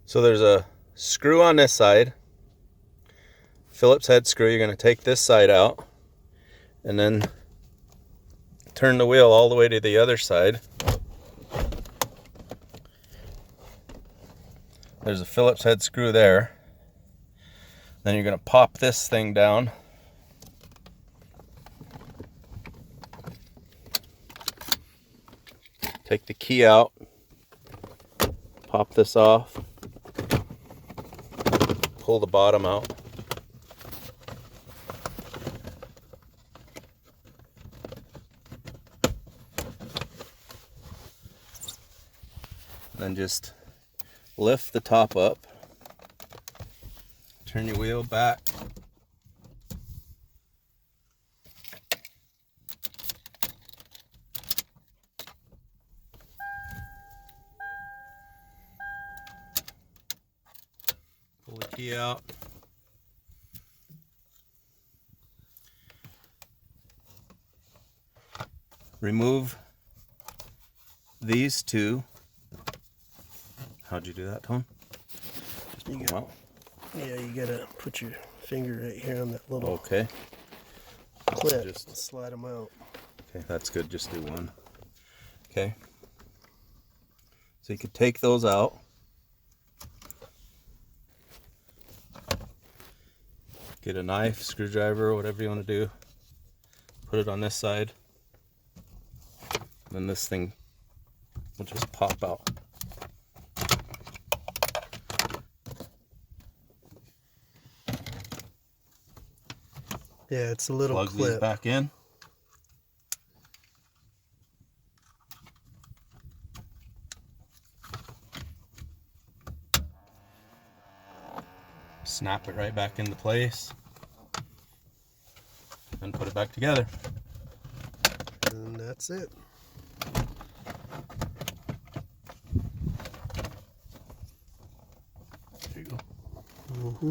So there's a screw on this side, Phillips head screw. You're going to take this side out and then turn the wheel all the way to the other side. There's a Phillips head screw there. Then you're going to pop this thing down. Take the key out. Pop this off. Pull the bottom out. Then just lift the top up. Turn your wheel back. Pull the key out. Remove these two. How'd you do that, Tom? Just pull them out. Yeah, you gotta put your finger right here on that little Okay. clip. Just slide them out. Okay, that's good. Just do one. Okay. So you could take those out. Get a knife, screwdriver, whatever you want to do. Put it on this side. Then this thing will just pop out. Yeah, it's a little Plug clip. these back in. Snap it right back into place. And put it back together. And that's it. There you go. Mm-hmm.